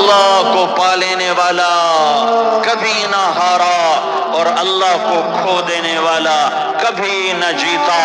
اللہ کو پا لینے والا کبھی نہ ہارا اور اللہ کو کھو دینے والا کبھی نہ جیتا۔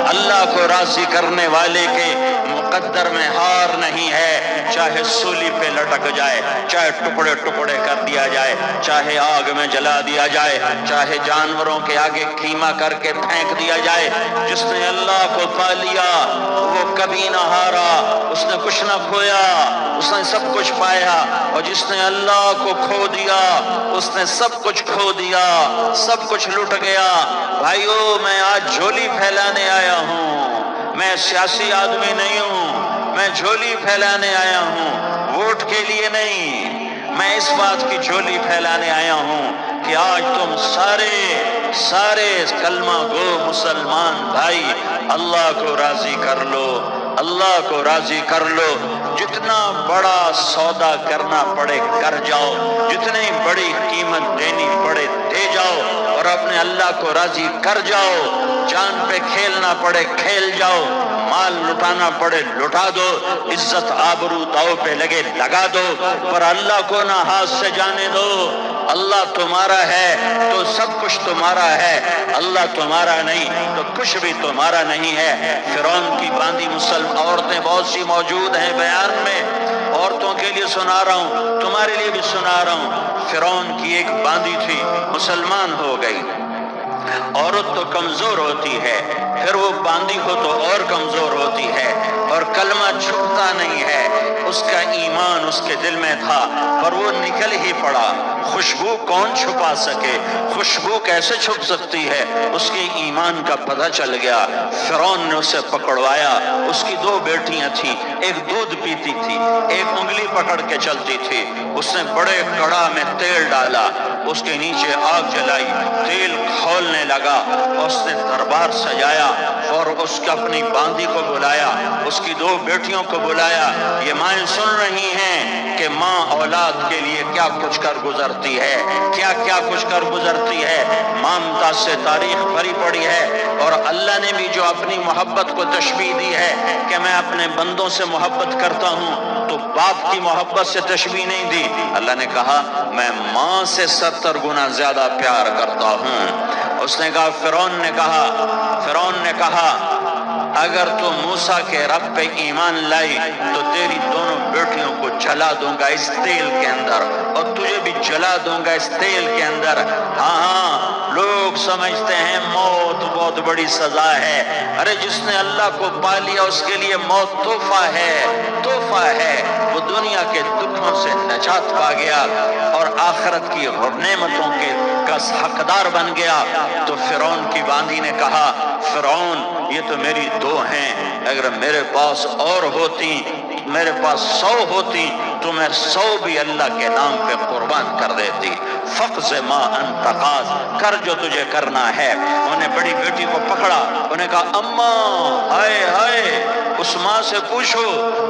اللہ کو راضی کرنے والے کے مقدر میں ہار نہیں ہے، چاہے سولی پہ لٹک جائے، چاہے ٹکڑے ٹکڑے کر دیا جائے، چاہے آگ میں جلا دیا جائے، چاہے جانوروں کے آگے قیمہ کر کے پھینک دیا جائے۔ جس نے اللہ کو پا لیا وہ کبھی نہ ہارا، اس نے کچھ نہ کھویا، اس نے سب کچھ پایا۔ اور جس نے اللہ کو کھو دیا اس نے سب کچھ کھو دیا، سب کچھ لٹ گیا۔ بھائیو، میں آج جھولی پھیلانے آیا ہوں، میں سیاسی آدمی نہیں ہوں، میں جھولی پھیلانے آیا ہوں، ووٹ کے لیے نہیں۔ میں اس بات کی جھولی پھیلانے آیا ہوں کہ آج تم سارے کلمہ گو مسلمان بھائی اللہ کو راضی کر لو، اللہ کو راضی کر لو۔ جتنا بڑا سودا کرنا پڑے کر جاؤ، جتنی بڑی قیمت دینی پڑے دے جاؤ، اور اپنے اللہ کو راضی کر جاؤ۔ جان پہ کھیلنا پڑے کھیل جاؤ، مال لٹانا پڑے لٹا دو، عزت آبرو داؤ پہ لگے لگا دو، پر اللہ کو نہ ہاتھ سے جانے دو۔ اللہ تمہارا ہے تو سب کچھ تمہارا ہے، اللہ تمہارا نہیں تو کچھ بھی تمہارا نہیں ہے۔ فرعون کی باندھی مسلم عورتیں بہت سی موجود ہیں بیان میں، عورتوں کے لیے سنا رہا ہوں، تمہارے لیے بھی سنا رہا ہوں۔ فرعون کی ایک باندھی تھی، مسلمان ہو گئی۔ عورت تو کمزور ہوتی ہے، پھر وہ باندھی ہو تو اور کمزور ہوتی ہے، اور کلمہ چھپتا نہیں ہے۔ اس کا ایمان اس کے دل میں تھا پر وہ نکل ہی پڑا۔ خوشبو کون چھپا سکے، خوشبو کیسے چھپ سکتی ہے؟ اس کے ایمان کا پتہ چل گیا۔ فرعون نے اسے پکڑوایا۔ اس کی دو بیٹیاں تھیں، ایک دودھ پیتی تھی، ایک انگلی پکڑ کے چلتی تھی۔ اس نے بڑے کڑا میں تیل ڈالا، اس کے نیچے آگ جلائی، تیل کھولنے لگا، اس نے دربار سجایا اور اس کا اپنی باندھی کو بلایا، اس کی دو بیٹیوں کو بلایا۔ یہ مائیں سن رہی ہیں کہ ماں اولاد کے لیے کیا کچھ کر گزرتی ہے، کیا کچھ کر گزرتی ہے۔ مامتا سے تاریخ بھری پڑی ہے، اور اللہ نے بھی جو اپنی محبت کو تشبیہ دی ہے کہ میں اپنے بندوں سے محبت کرتا ہوں، تو باپ کی محبت سے تشبیہ نہیں دی۔ اللہ نے کہا میں ماں سے 70 گنا زیادہ پیار کرتا ہوں۔ اس نے کہا فرعون نے کہا اگر تو موسیٰ کے رب پہ ایمان لائی تو تیری دونوں بیٹیوں کو جلا دوں گا اس تیل کے اندر، اور تجھے بھی جلا دوں گا اس تیل کے اندر۔ ہاں، لوگ سمجھتے ہیں موت بہت بڑی سزا ہے۔ ارے جس نے اللہ کو پا لیا اس کے لیے موت تحفہ ہے۔ وہ دنیا کے دکھوں سے نجات پا گیا اور آخرت کی نعمتوں کے حقدار بن گیا۔ تو فرعون کی باندھی نے کہا فرعون یہ تو میری دو ہیں، اگر میرے پاس اور ہوتی، میرے پاس 100 ہوتی تو میں 100 بھی اللہ کے نام پہ قربان کر دیتی۔ فقض ما انت قاض، کر جو تجھے کرنا ہے۔ انہوں نے بڑی بیٹی کو پکڑا، انہوں نے کہا اماں ہائے اس ماں سے پوچھو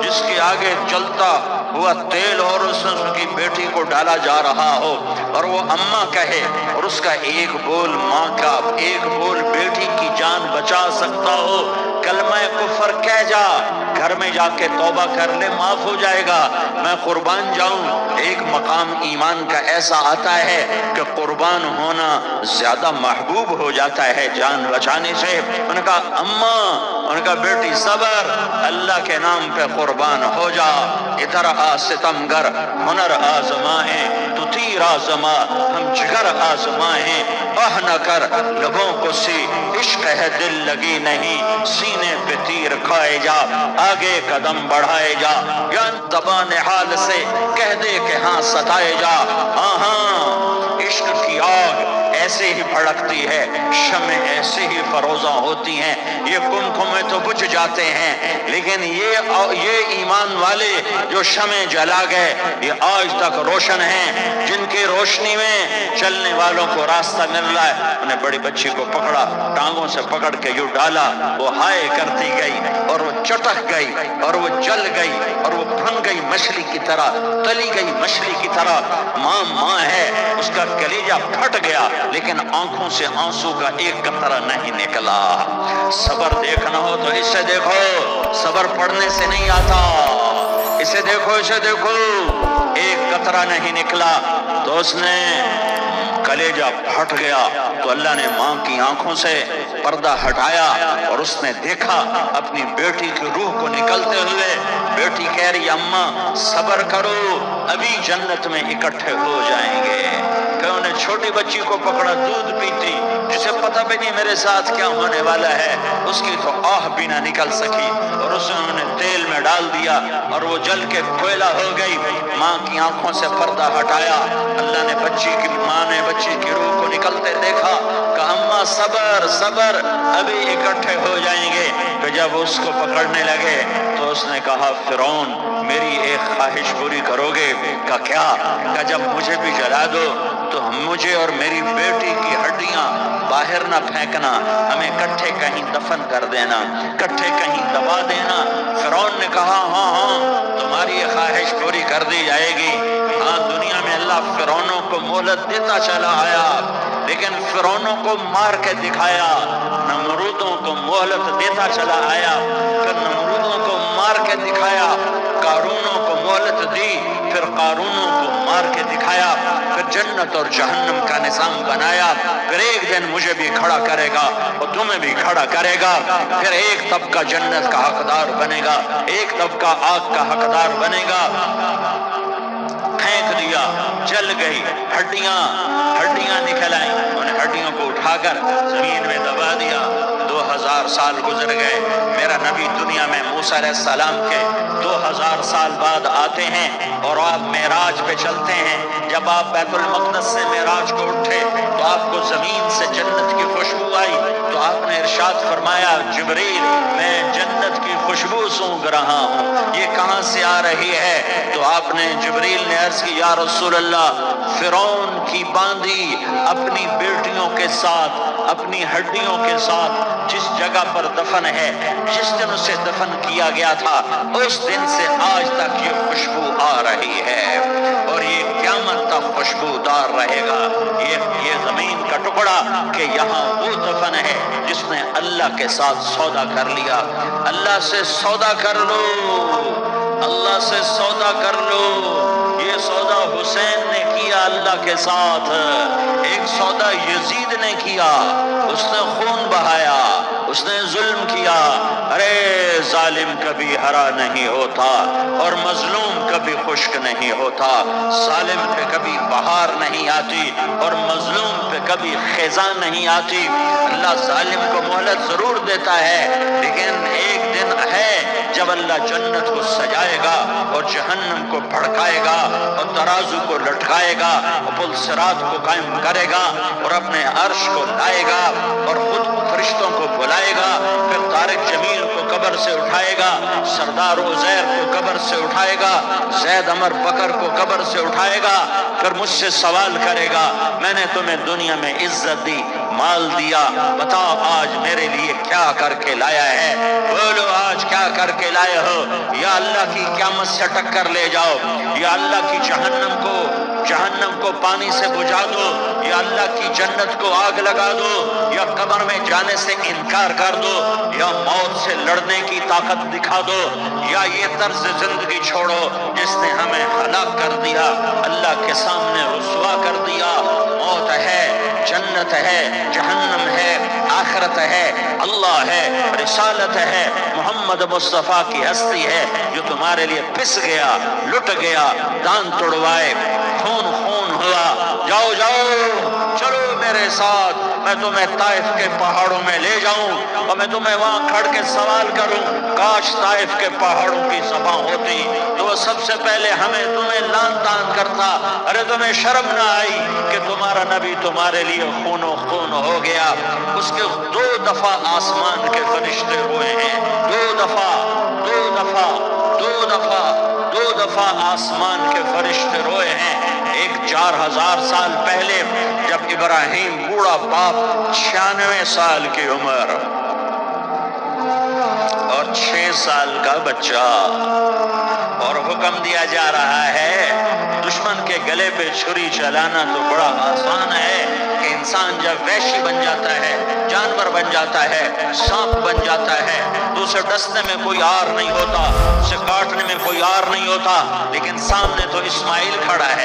جس کے آگے چلتا ہوا تیل اور اس کی بیٹی کو ڈالا جا رہا ہو، اور وہ اماں کہے، اور اس کا ایک بول ماں کا، ایک بول بیٹی کی جان بچا سکتا ہو، کلمہ کفر کہہ جا، گھر میں جا کے توبہ کر لے، معاف ہو جائے گا، میں قربان جاؤں۔ ایک مقام ایمان کا ایسا آتا ہے کہ قربان ہونا زیادہ محبوب ہو جاتا ہے جان بچانے سے۔ انہوں نے کہا اماں، انہوں نے کہا بیٹی صبر، اللہ کے نام پہ قربان ہو جا۔ ادھر آ ستمگر ہنر آزمائیں تو تیر آزما، ہم جگر آزمائیں آہ نہ کر لبوں کو سی، عشق ہے دل لگی نہیں، سینے پہ تیر کھائے جا، آگے قدم بڑھائے جا، یا تبان حال سے کہہ دے کہ ہاں ستائے جا۔ ہاں عشق کی آگ ایسے ہی بھڑکتی ہے، شمع ایسے ہی فروزاں ہوتی ہیں، یہ کمکمے تو بجھ جاتے ہیں، لیکن یہ ایمان والے جو شمع جلا گئے یہ آج تک روشن ہیں، جن کی روشنی میں چلنے والوں کو راستہ مل رہا ہے۔ انہیں بڑی بچی کو پکڑا، ٹانگوں سے پکڑ کے یوں ڈالا، وہ ہائے کرتی گئی اور وہ چٹک گئی اور وہ جل گئی اور وہ بھن گئی مچھلی کی طرح، تلی گئی مچھلی کی طرح۔ ماں ہے، اس کا کلیجہ پھٹ گیا لیکن آنکھوں سے آنسو کا ایک قطرہ نہیں نکلا۔ صبر دیکھنا ہو تو اسے دیکھو، صبر پڑھنے سے نہیں آتا، اسے دیکھو ایک قطرہ نہیں نکلا تو اس نے کلیجہ پھٹ گیا۔ تو اللہ نے ماں کی آنکھوں سے پردہ ہٹایا اور اس نے دیکھا اپنی بیٹی کی روح کو نکلتے ہوئے۔ بیٹی کہہ رہی اماں صبر کرو، ابھی جنت میں اکٹھے ہو جائیں گے۔ پھر انہیں چھوٹی بچی کو پکڑا، دودھ پیتی، جسے پتہ بھی نہیں میرے ساتھ کیا ہونے والا ہے، اس کی تو آہ بھی نہ نکل سکی، اور اسے انہوں نے تیل میں ڈال دیا اور وہ جل کے کوئلہ ہو گئی۔ ماں کی آنکھوں سے پردہ ہٹایا، اللہ نے ماں نے بچی کی روح کو نکلتے دیکھا، کہا اماں صبر صبر، ابھی اکٹھے ہو جائیں گے۔ تو جب اس کو پکڑنے لگے تو اس نے کہا فرعون میری ایک خواہش پوری کرو گے؟ کہا کیا؟ کہا جب مجھے بھی جلا دو تو مجھے اور میری بیٹی کی ہڈیاں باہر نہ پھینکنا، ہمیں کٹھے کہیں دفن کر دینا، کٹھے کہیں دبا دینا۔ فرعون نے کہا ہاں ہاں تمہاری یہ خواہش پوری کر دی جائے گی۔ ہاں دنیا میں اللہ فرعونوں کو مہلت دیتا چلا آیا، لیکن فرعونوں کو مار کے دکھایا۔ نمرودوں کو مہلت دیتا چلا آیا، پھر نمرودوں کو مار کے دکھایا۔ قارونوں کو مہلت دی، پھر قارونوں کو مار کے دکھایا۔ پھر جنت اور جہنم کا نظام بنایا۔ پھر ایک دن مجھے بھی کھڑا کرے گا اور تمہیں بھی کھڑا کرے گا۔ پھر ایک طبقہ جنت کا حقدار بنے گا، ایک طبقہ آگ کا حقدار بنے گا۔ پھینک دیا، جل گئی، ہڈیاں نکل آئیں۔ انہیں ہڈیوں کو اٹھا کر زمین میں دبا دیا۔ 2000 سال گزر گئے۔ میرا نبی دنیا میں موسیٰ علیہ السلام کے 2000 سال بعد آتے ہیں اور آپ معراج پہ چلتے ہیں۔ جب آپ بیت المقدس سے معراج کو اٹھے تو آپ کو زمین سے جنت کی خوشبو آئی، تو آپ نے ارشاد فرمایا جبریل میں جنت کی خوشبو سونگھ رہا ہوں، یہ کہاں سے آ رہی ہے؟ تو آپ نے جبریل نے عرض کی یا رسول اللہ فرعون کی باندھی اپنی بیٹیوں کے ساتھ، اپنی ہڈیوں کے ساتھ جس جگہ پر دفن ہے، جس دن اسے دفن کیا گیا تھا، اس دن سے آج تک یہ خوشبو آ رہی ہے اور یہ قیامت تک خوشبودار رہے گا۔ یہ زمین کا ٹکڑا کہ یہاں وہ دفن ہے جس نے اللہ کے ساتھ سودا کر لیا۔ اللہ سے سودا کر لو، اللہ سے سودا کر لو۔ یہ سودا حسین نے کیا اللہ کے ساتھ، ایک سودا یزید نے کیا، اس نے خون بہایا، اس نے ظلم کیا۔ ارے ظالم کبھی ہرا نہیں ہوتا اور مظلوم کبھی خشک نہیں ہوتا، ظالم پہ کبھی بہار نہیں آتی اور مظلوم پہ کبھی خزاں نہیں آتی۔ اللہ ظالم کو مہلت ضرور دیتا ہے، لیکن ایک دن ہے جب اللہ جنت کو سجائے گا اور جہنم کو بھڑکائے گا اور ترازو کو لٹکائے گا اور پل صراط کو قائم کرے گا اور اپنے عرش کو لائے گا اور خود فرشتوں کو بلائے گا۔ پھر طارق جمیل کو قبر سے اٹھائے گا، سردار عزیر کو قبر سے اٹھائے گا، زید عمر بکر کو قبر سے اٹھائے گا۔ پھر مجھ سے سوال کرے گا میں نے تمہیں دنیا میں عزت دی، مال دیا، بتاؤ آج میرے لیے کیا کر کے لایا ہے؟ بولو آج کیا کر کے لائے ہو؟ یا اللہ کی قیامت سے ٹکر لے جاؤ، یا اللہ کی جہنم کو پانی سے بجھا دو، یا اللہ کی جنت کو آگ لگا دو، یا قبر میں جانے سے انکار کر دو، یا موت سے لڑنے کی طاقت دکھا دو، یا یہ طرز زندگی چھوڑو جس نے ہمیں ہلاک کر دیا، اللہ کے سامنے رسوا کر دیا۔ موت ہے، جنت ہے، جہنم ہے، آخرت ہے، اللہ ہے، رسالت ہے، محمد مصطفیٰ کی ہستی ہے جو تمہارے لیے پس گیا، لٹ گیا، دان توڑوائے، خون ہوا۔ جاؤ چلو میرے ساتھ، میں تمہیں طائف کے پہاڑوں میں لے جاؤں اور میں تمہیں وہاں کھڑ کے سوال کروں، کاش طائف کے پہاڑوں کی زبان ہوتی تو وہ سب سے پہلے تمہیں لان تان کرتا۔ ارے تمہیں شرم نہ آئی کہ تمہارا نبی تمہارے لیے خون و خون ہو گیا؟ اس کے 2 دفعہ آسمان کے فرشتے ہوئے ہیں، 2 دفعہ آسمان کے فرشتے روئے ہیں۔ ایک 4000 سال پہلے جب ابراہیم بوڑھا باپ 96 سال کی عمر اور 6 سال کا بچہ، اور حکم دیا جا رہا ہے دشمن کے گلے پہ چھری چلانا تو بڑا آسان ہے کہ انسان جب وحشی بن جاتا ہے، جانور بن جاتا ہے، سانپ بن جاتا ہے تو اسے ڈسنے میں کوئی آر نہیں ہوتا، اسے کاٹنے میں کوئی آر نہیں ہوتا، لیکن سامنے تو اسماعیل کھڑا ہے،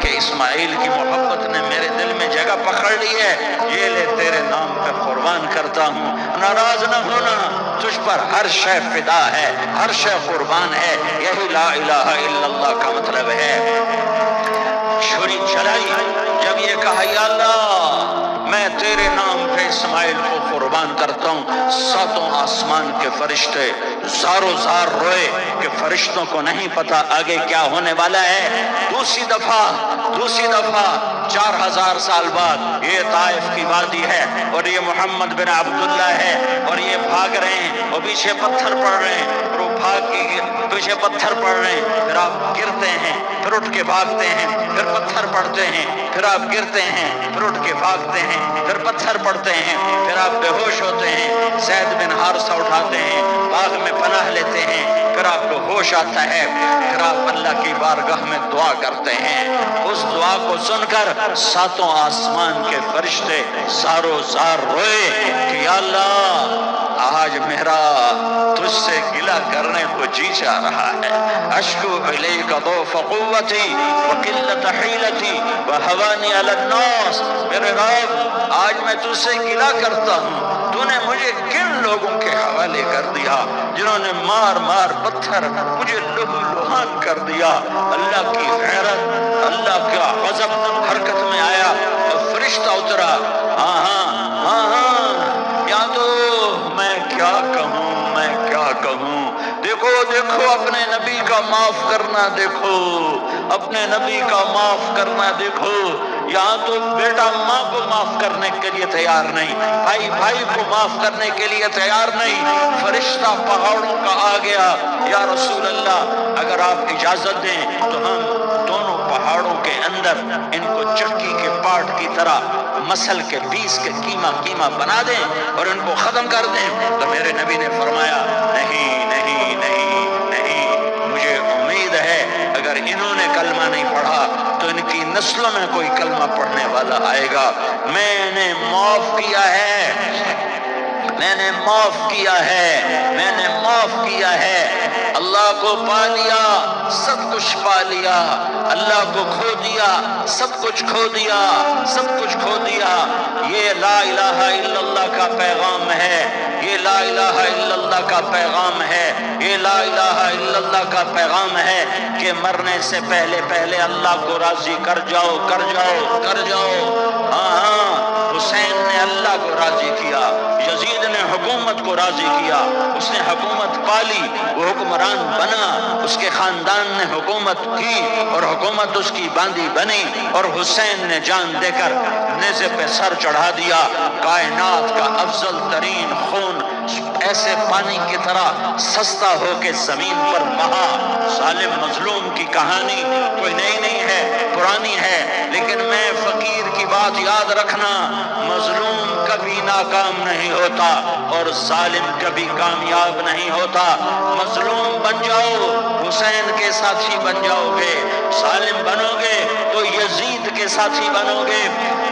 کے اسماعیل کی محبت نے میرے دل میں جگہ پکڑ لی ہے، یہ لے تیرے نام پہ قربان کرتا ہوں، ناراض نہ ہونا، تجھ پر ہر شے فدا ہے، ہر شے قربان ہے، یہی لا الہ الا اللہ کا مطلب ہے۔ چھری چلائی، جب یہ کہا یا اللہ میں تیرے نام پہ اسماعیل کو قربان کرتا ہوں، ساتوں آسمان کے فرشتے زارو زار روئے کہ فرشتوں کو نہیں پتا آگے کیا ہونے والا ہے۔ دوسری دفعہ 4000 سال بعد یہ طائف کی وادی ہے اور یہ محمد بن عبداللہ ہے اور یہ بھاگ رہے ہیں اور پیچھے پتھر پڑ رہے ہیں اور وہ بھاگ کے پیچھے پتھر پڑ رہے ہیں، پھر آپ گرتے ہیں، پھر اٹھ کے بھاگتے ہیں، پھر پتھر پڑتے ہیں، پھر آپ گرتے ہیں، پھر اٹھ کے بھاگتے ہیں، پھر پتھر پڑتے ہیں، پھر آپ بے ہوش ہوتے ہیں، زید بن حارثہ اٹھاتے ہیں، باغ میں پناہ لیتے ہیں، پھر آپ کو ہوش آتا ہے، پھر آپ اللہ کی بارگاہ میں دعا کرتے ہیں۔ اس دعا کو سن کر ساتوں آسمان کے فرشتے زارو زار روئے کہ یا اللہ آج میرا تجھ سے گلہ کرنے کو جی چاہ رہا ہے، اشکو الیک ضعف قوتی وقلت حیلتی وہوانی علی الناس، میرے رب آج میں تجھ سے گلہ کرتا ہوں، تو نے مجھے کن لوگوں کے حوالے کر دیا جنہوں نے مار مار پتھر مجھے لہو لہان کر دیا۔ اللہ کی غیرت، اللہ کا غضب حرکت میں آیا اور فرشتہ اترا، یا تو میں کیا کہوں، دیکھو اپنے نبی کا معاف کرنا، دیکھو اپنے نبی کا معاف کرنا، دیکھو یہاں تو بیٹا ماں کو معاف کرنے کے لیے تیار نہیں، بھائی کو معاف کرنے کے لیے تیار نہیں، فرشتہ پہاڑوں کا آ گیا، یا رسول اللہ اگر آپ اجازت دیں تو ہم دونوں پہاڑوں کے اندر ان کو چکی کے پاٹ کی طرح مسل کے پیس کے کیما بنا دیں اور ان کو ختم کر دیں۔ تو میرے نبی نے فرمایا نہیں، مجھے امید ہے اگر انہوں نے کلمہ نہیں پڑھا تو ان کی نسلوں میں کوئی کلمہ پڑھنے والا آئے گا۔ میں نے معاف کیا ہے، اللہ کو پا لیا، سب کچھ پا لیا، اللہ کو کھو دیا، سب کچھ کھو دیا۔ یہ لا الہ الا اللہ کا پیغام ہے، یہ لا الہ الا اللہ کا پیغام ہے، یہ لا الہ الا اللہ کا پیغام ہے کہ مرنے سے پہلے اللہ کو راضی کر جاؤ۔ حسین نے اللہ کو راضی کیا، یزید نے حکومت کو راضی کیا، اس نے حکومت پالی، وہ حکمران بنا، اس کے خاندان نے حکومت کی اور حکومت اس کی باندھی بنی، اور حسین نے جان دے کر نیزے پہ سر چڑھا دیا۔ کائنات کا افضل ترین خون ایسے پانی کی طرح سستا ہو کے زمین پر بہا۔ ظالم مظلوم کی کہانی کوئی نئی نہیں ہے، پرانی ہے، لیکن میں فقیر کی بات یاد رکھنا، مظلوم کبھی ناکام نہیں ہوتا اور ظالم کبھی کامیاب نہیں ہوتا۔ مظلوم بن جاؤ حسین کے ساتھی بن جاؤ گے، ظالم بنو گے تو یزید کے ساتھی بنو گے۔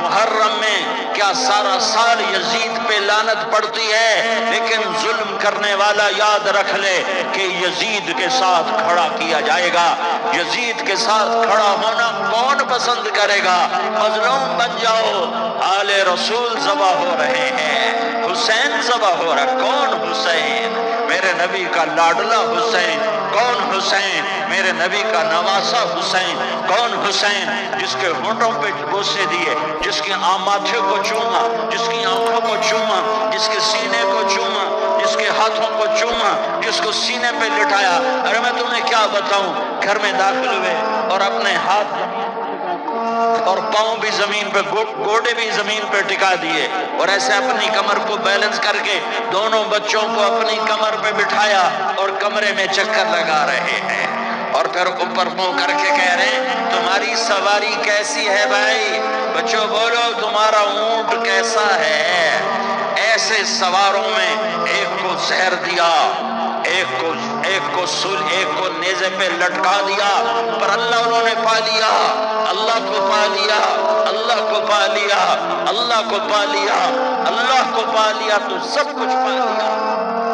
محرم میں کیا سارا سال یزید پہ لعنت پڑتی ہے، لیکن ظلم کرنے والا یاد رکھ لے کہ یزید کے ساتھ کھڑا کیا جائے گا۔ یزید کے ساتھ کھڑا ہونا کون پسند کرے گا؟ مظلوم بن جاؤ۔ آل رسول ذبح ہو رہے ہیں، حسین ذبح ہو رہا، کون حسین؟ میرے نبی کا لاڈلا حسین، کون حسین؟ میرے نبی کا نواسا حسین، کون حسین؟ جس کے ہونٹوں پہ بوسے دیے، جس کے ماتھے کو چوما، جس کی آنکھوں کو چوما، جس کے سینے کو چوما، جس کے ہاتھوں کو چوما، جس کو سینے پہ لٹایا۔ ارے میں تمہیں کیا بتاؤں، گھر میں داخل ہوئے اور اپنے ہاتھ اور پاؤں بھی زمین پہ، گوڑے بھی زمین پہ ٹکا دیے اور ایسے اپنی کمر کو بیلنس کر کے دونوں بچوں کو اپنی کمر پہ بٹھایا اور کمرے میں چکر لگا رہے ہیں، اور پھر اوپر منہ کر کے کہہ رہے ہیں تمہاری سواری کیسی ہے بھائی؟ بچوں بولو تمہارا اونٹ کیسا ہے؟ ایسے سواروں میں ایک کو زہر دیا، ایک کو نیزے پہ لٹکا دیا، پر اللہ انہوں نے پا لیا، اللہ کو پا لیا، اللہ کو پا لیا، اللہ کو پا لیا، اللہ کو پا لیا تو سب کچھ پا لیا۔